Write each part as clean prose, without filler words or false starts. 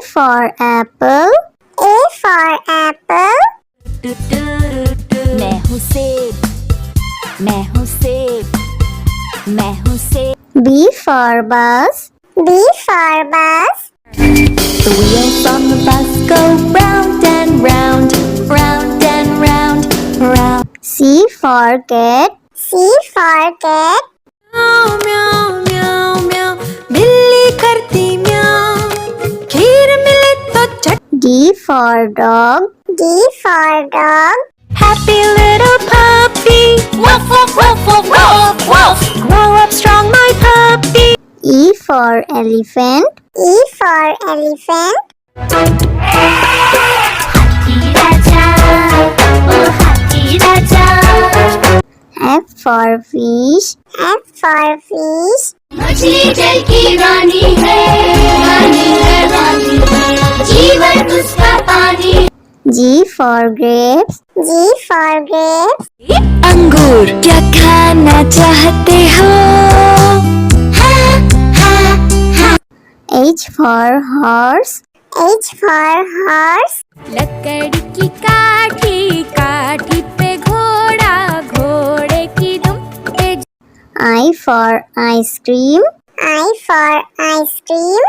for apple. A for apple. मैं हूँ सेब, मैं हूँ सेब, मैं हूँ सेब। B for bus. B for bus. The wheels on the bus go round and round, round and round, round. C for cat. C for cat. म्याऊ म्याऊ म्याऊ म्याऊ, बिल्ली करती म्याऊ, खीर मिले तो चट। D for dog. D for dog. Happy little puppy, woof woof woof woof woof woof. Grow up strong, my puppy. E for elephant. E for elephant. हाथी राजा, ओ हाथी राजा। F for fish. F for fish. मछली जल की रानी है, रानी है, रानी है, जीवन उसका पानी। G for grapes. G for grapes. अंगूर क्या खाना चाहते हो? H for horse. H for horse. लकड़ी की काठी, काठी पे घोड़ा, घोड़े की दुम पे। I for ice cream. I for ice cream.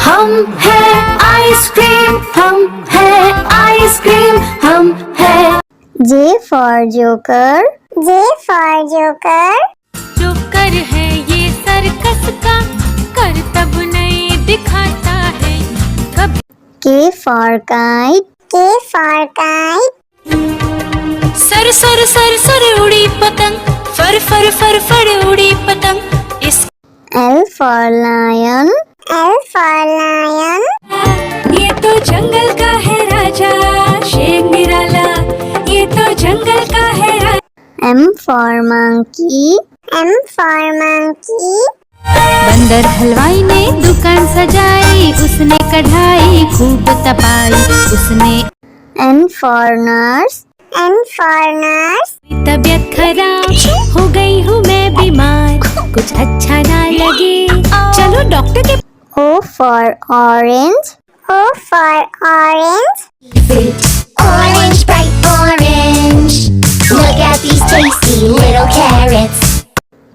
हम है आइसक्रीम, हम है आइसक्रीम, हम है। J for joker. J for joker. Joker है ये सर्कस का, करतब नहीं दिखाता है कभी। K for kite. K for kite. Sir sir sir sir उड़ी पतंग, फर फर फर फर उड़ी पतंग। इस L for lion. L for lion. ये तो जंगल का है राजा, शेर निराला, ये तो जंगल का है राजा। M for monkey. M for monkey. बंदर हलवाई ने दुकान सजाई, उसने कढ़ाई खूब तपाई, उसने। N for nurse. N for nurse. तबीयत खराब हो गई हूँ मैं बीमार, कुछ अच्छा ना लगे, चलो डॉक्टर के। O for orange. O for orange. Orange, bright orange. Look at these tasty little carrots.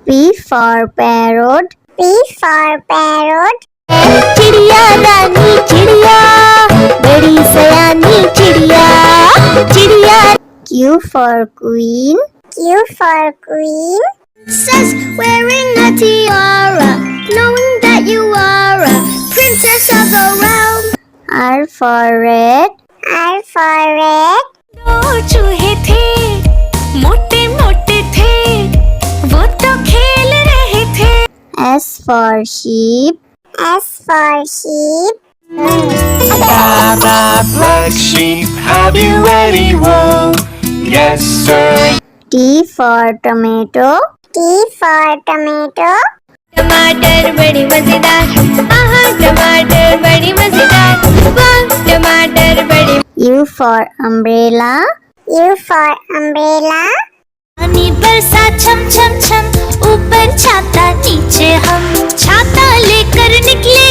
P for parrot. P for parrot. चिड़िया रानी चिड़िया, बड़ी सयानी चिड़िया, चिड़िया। Q for queen. Q for queen. Princess wearing a tiara, knowing that you are a princess of the realm. R for red. R for red. दो चूहे थे, मोटे मोटे थे, वो तो खेल रहे थे। S for sheep. S for sheep. Baa, black sheep, have you any wool? Yes, sir. T for tomato. T for tomato. टमाटर बड़ी मजेदार, आहा टमाटर बड़ी मजेदार, वाह टमाटर बड़ी। U for umbrella. U for umbrella. पानी बरसा छम छम छम, ऊपर छाता नीचे हम, छाता लेकर निकले।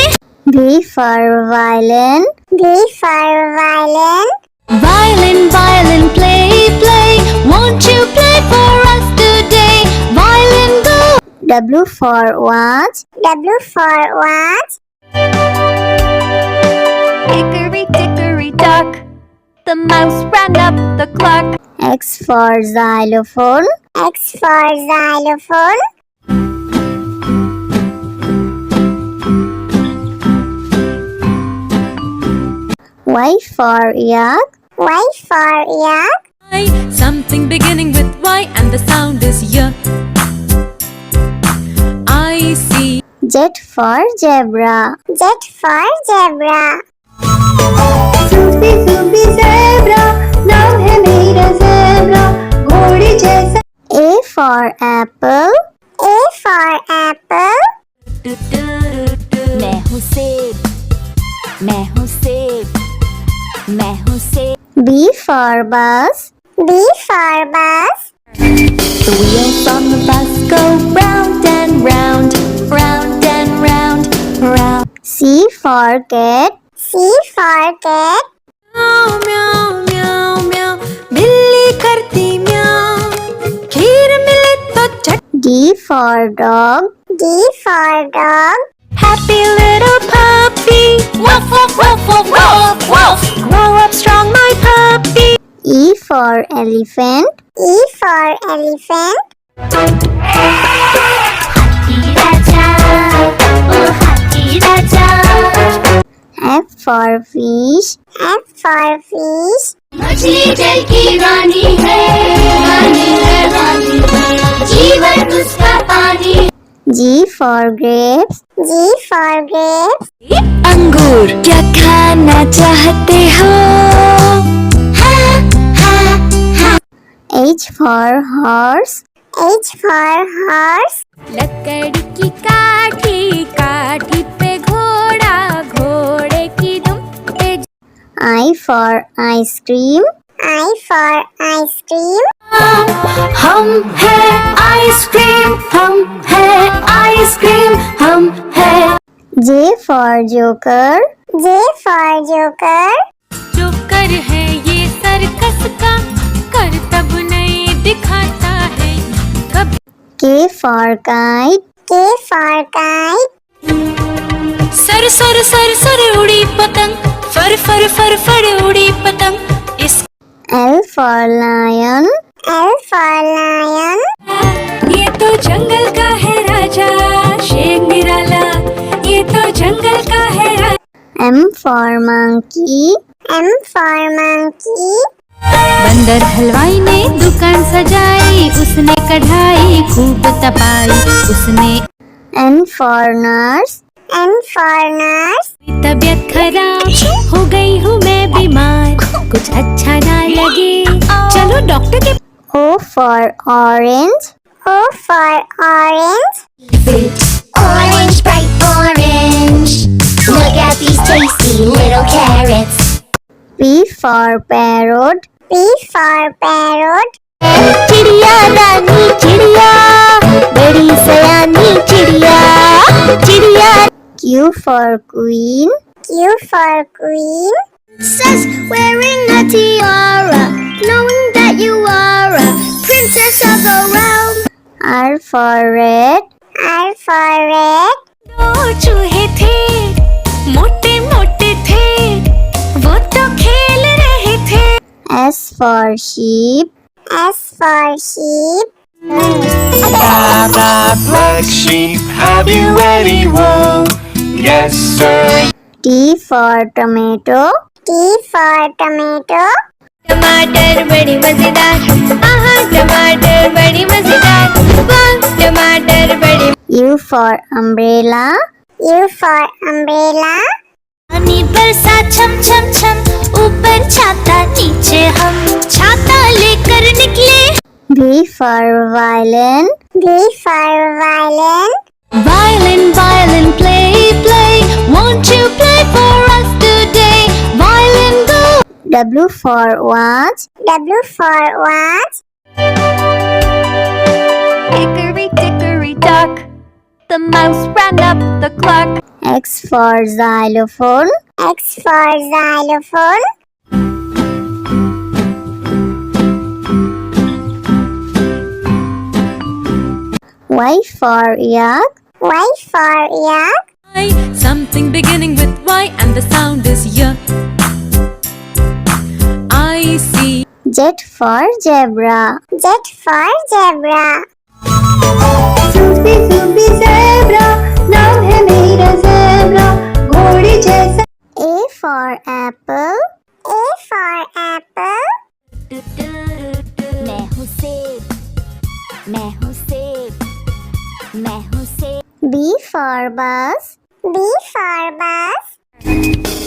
V for violin. V for violin. Violin, violin, play, play, won't you play for us today? Violin, go. W for watch. W for watch. Hickory dickory dock, the mouse ran up the clock. X for xylophone. X for xylophone. Y for yak. Y for yak. Something beginning with Y and the sound is Y. I see. Z for zebra. Z for zebra. Sufi Sufi zebra, नाम है मेरा zebra, घोड़े जैसा। A for apple. A for apple. मैं हूँ सेब, मैं हूँ सेब, मैं हूँ सेब। B for bus. B for bus. The wheels on the bus go round and round, round and round, round. C for cat. C for cat. म्याऊ म्याऊ म्याऊ म्याऊ बिल्ली करती म्याऊ खीर मिले तो चट D for dog. D for dog. Happy little puppy woof woof woof woof woof woof grow up strong my puppy E for elephant. E for elephant. हाथी राजा ओ हाथी राजा F for fish. F for fish. मछली जल की रानी है रानी है रानी है जीवन उसका पानी G for grapes. G for grapes. अंगूर क्या खाना चाहते हो H for horse. H for horse. लकड़ी की काठी काठी पे घोड़ा घोड़े की दुम पे I for ice cream. I for ice cream. हम है आइसक्रीम हम है आइसक्रीम हम है J for joker. J for joker. Joker है ये सर्कस का करतब नहीं दिखाता है कभी K for kite. K for kite. Sir sir sir sir उड़ी पतंग फर फर फर फर उड़ी पतंग इस L for lion. L for lion. ये तो जंगल का है राजा शेर निराला ये तो जंगल का है राजा M for monkey. M for monkey. बंदर हलवाई ने दुकान सजाई उसने कढ़ाई खूब तपाई उसने N for nurse. N for nurse. तबीयत खराब हो गई हूँ मैं बीमार कुछ अच्छा ना लगे चलो डॉक्टर के O for orange. O for orange. Orange, bright orange. Look at these tasty little carrots. P for parrot. P for parrot. चिड़िया रानी चिड़िया बड़ी सयानी चिड़िया चिड़िया Q for queen. Q for queen. Princess wearing a tiara, knowing that you are a princess of the realm. R for red. R for red. दो चूहे थे मोटे मोटे थे वो तो खेल रहे थे S for sheep. S for sheep. Black sheep, have you any wool? Yes, sir. T for tomato. T for tomato. टमाटर बड़ी मजेदार आहा टमाटर बड़ी मजेदार वाह टमाटर बड़ी U for umbrella. U for umbrella. पानी बरसा छम छम छम ऊपर छाता नीचे हम छाता लेकर निकले V for violin. V for violin. Violin violin play play won't you play for us today violin go W for watch. W for watch. Hickory dickory dock the mouse ran up the clock. X for xylophone. X for xylophone. Y for yak. Y for yak. something beginning with Y and the sound is Y I see Z for zebra. Z for zebra. Sufi Sufi zebra, नाम है मेरा zebra, घोड़े जैसा. A for apple. A for apple. मैं हूँ सेब मैं हूँ सेब मैं हूँ सेब B for bus. B for bus.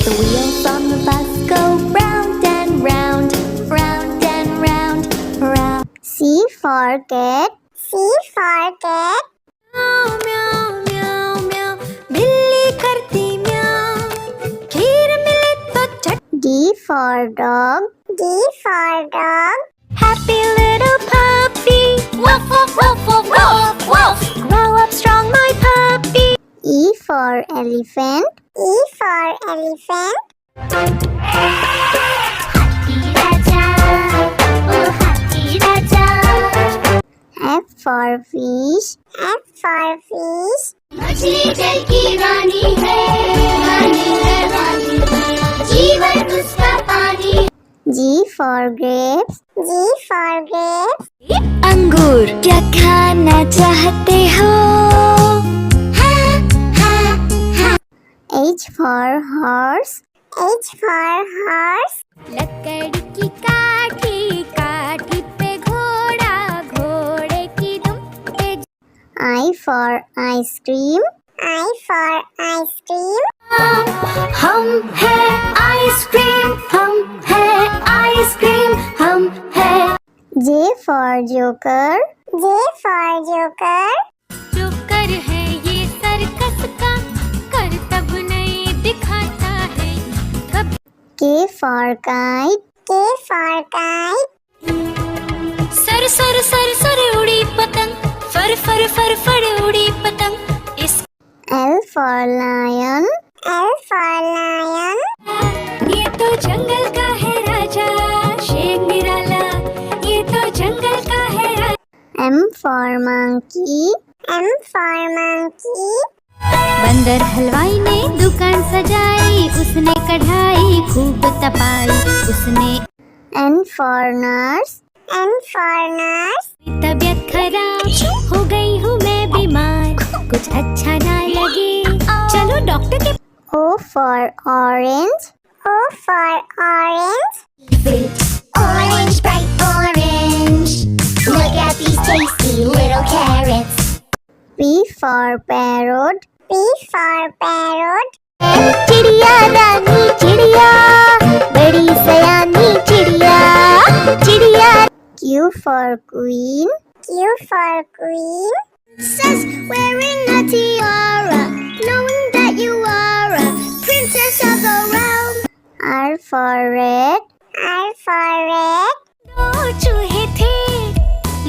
The wheels on the bus go round and round round and round round. C for cat. C for cat. म्याऊ म्याऊ म्याऊ म्याऊ बिल्ली करती म्याऊ खीर मिले तो चट D for dog. D for dog. Happy little puppy woof woof woof woof woof woof grow up strong my puppy E for elephant. E for elephant. हाथी राजा, ओ हाथी राजा। F for fish. F for fish. मछली जल की रानी है, रानी है, रानी है। जीवन उसका पानी। G for grapes. G for grapes. अंगूर क्या खाना चाहते हो? H for horse. H for horse. लकड़ी की काठी, काठी पे घोड़ा, घोड़े की दुम पे। I for ice cream. I for ice cream. हम है आइसक्रीम, हम है आइसक्रीम, हम है। J for joker. J for joker. Joker है ये सर्कस का, करतब नहीं दिखाता है कभी। K for kite. K for kite. Sir sir sir sir उड़ी पतंग, फर फर फर फर उड़ी पतंग। इस L for lion. L for lion. ये तो जंगल का है राजा, शेर निराला, ये तो जंगल का है राजा। M for monkey. M for monkey. बंदर हलवाई ने दुकान सजाई, उसने कढ़ाई खूब तपाई, उसने। N for nurse. N for nurse. तबीयत खराब हो गई हूँ मैं बीमार, कुछ अच्छा ना लगे, चलो डॉक्टर के। O for orange. O for orange. Orange, bright orange. Look at these tasty little carrots. P for parrot. P for parrot. चिड़िया रानी चिड़िया, बड़ी सयानी चिड़िया, चिड़िया। Q for queen. Q for queen. Princess wearing a tiara, knowing that you are a princess of the realm. R for red. R for red. दो चूहे थे,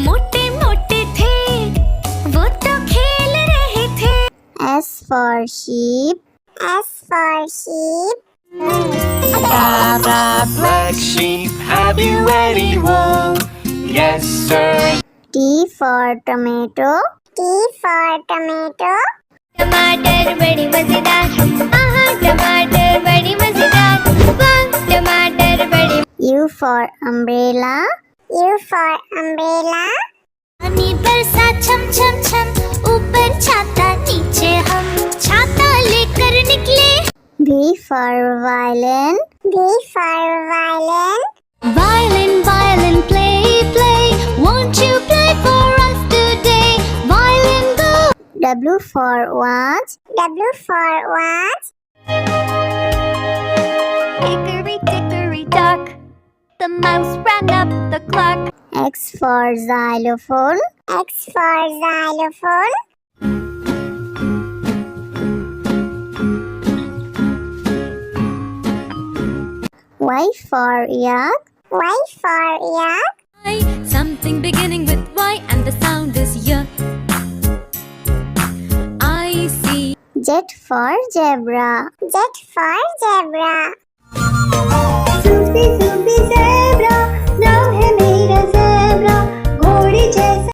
मोटे मोटे थे, वो तो खेल रहे थे। S for sheep. S for sheep. Black sheep, have you any wool? Yes, sir. T for tomato. T for tomato. टमाटर बड़ी मजेदार, आहा टमाटर बड़ी मजेदार, वाह टमाटर बड़ी। U for umbrella. U for umbrella. पानी बरसा छम छम छम, ऊपर छाता नीचे हम, छाता लेकर निकले। V for violin. V for violin. Violin, violin, play, play, won't you play for us today? Violin, go. W for watch. W for watch. Hickory dickory dock, the mouse ran up the clock. X for xylophone. X for xylophone. Y for yak. Y for yak. Something beginning with Y and the sound is Y. I see. Z for zebra. Z for zebra. Zoopy, zoopy, zebra.